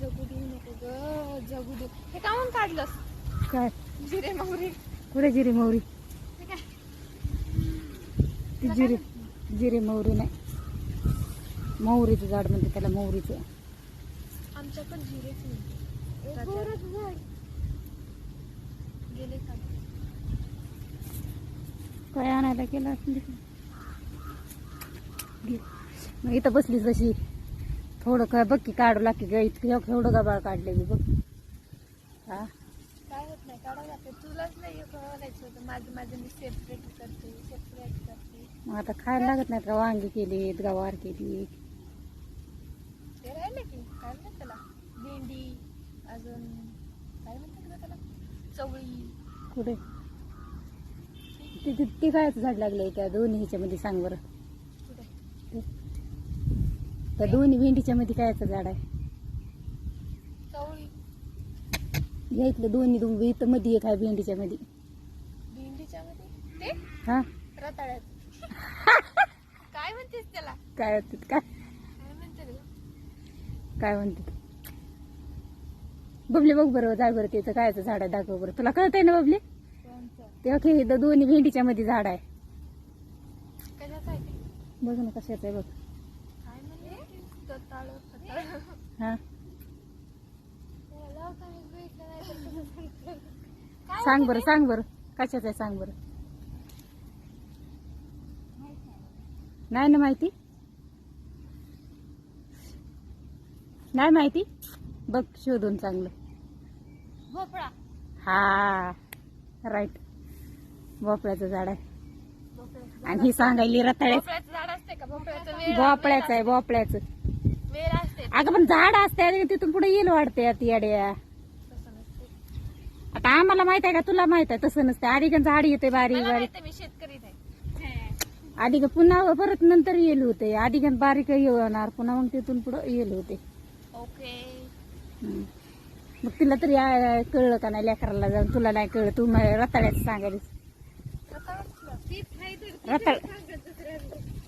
जगू देऊ नको ग, जगू दे. हे काहून काढलंस? काय जिरे मोहरी. कुठे जिरे मोहरी? हे काय? ती जिरे जिरे मोहरी नाही, मोहरीचं झाड म्हणते त्याला, मोहरीचं. आमच्या पण जिरेच नाही. गेले का? काय आणायला केलं असेल ते. मग इथं बसलीस जशी थोडं काय बघ की काढू लागते ग, इतकं एवढं गबाळ काढले मी बघ. हा काय होत नाही, काढावं लागते. तुलाच नाही करायचं होतं, माझं मी सेपरेट करते. मग आता खायला लागत नाही का? वांगी केलीत, गवार केली, ते राहिले की काय म्हणतात त्याला, भेंडी, अजून काय म्हणतात त्याला, चवळी. कुठे ती कायचं झाड लागलंय त्या दोन्ही ह्याच्यामध्ये सांग बरं. कुठे? त्या दोन्ही भेंडीच्या मध्ये कायचं झाड आहे? चवळी. या इथलं दोन्ही इथं मध्ये एक आहे भेंडीच्या मध्ये. भेंडीच्या मध्ये ते हा रताळ्यात. काय म्हणतेस त्याला? काय म्हणतात काय काय म्हणते रे? काय म्हणतात बबली? बघ बरं, जाय बरं त्याचं कायचं झाड आहे, दाखव बरं. तुला कळत आहे ना बबली? ते ओके, दोन्ही भेंडीच्या मध्ये झाड आहे. कशाचं आहे ते? बघ ना कशाचं आहे बघ. काय म्हणते? रताळ. हा सांग बरं कशाचं आहे सांग बरं. नाही ना माहिती? नाही माहिती? बघ शोधून चांगलं. भोपळा. हा राईट, भोपळ्याचं झाड आहे. भोपळ्याचं आणि ही सांगायली रताळ्याचं. भोपळ्याचं झाड असते का? भोपळ्याचं वेल. भोपळ्याचं आहे, भोपळ्याचं. वेल असते. अगं पण झाड असते आणि तिथून पुढे येल वाढते ती अड्या. तसं नसते. आता आम्हाला माहित आहे का? तुला माहित आहे तसं नसते. आधी पण झाड येते बारीक मला बारीक, माहिती आहे, मी शेतकरी आहे. आधी पुन्हा परत नंतर येल होते. आधी बारीक येणार, पुन्हा मग तिथून पुढे येल होते. ओके. हम्म. मग तिला तरी कळलं का नाही लेकराला जाऊन? तुला नाही कळलं, तू रताळ्याचं सांगायलीस.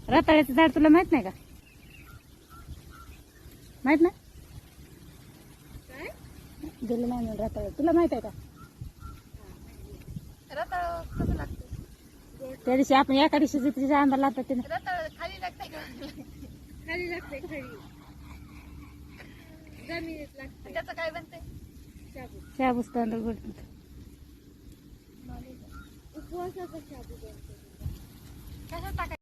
रताळ्याचं झाड तुला माहित नाही का? माहित नाही? गेलं नाही म्हणून रताळ तुला माहित आहे का? रताळ कसं लागतं? त्या दिवशी आपण एका दिवशी तिच्या आंबा लागतात ते रताळ खाली लागते का? खाली लागते. जमिनीत लागते. त्याचं काय बनते? शाबूस तांदूळ भेटतात. उपवासाचा शाबू बनतो. कशात टाकायचं?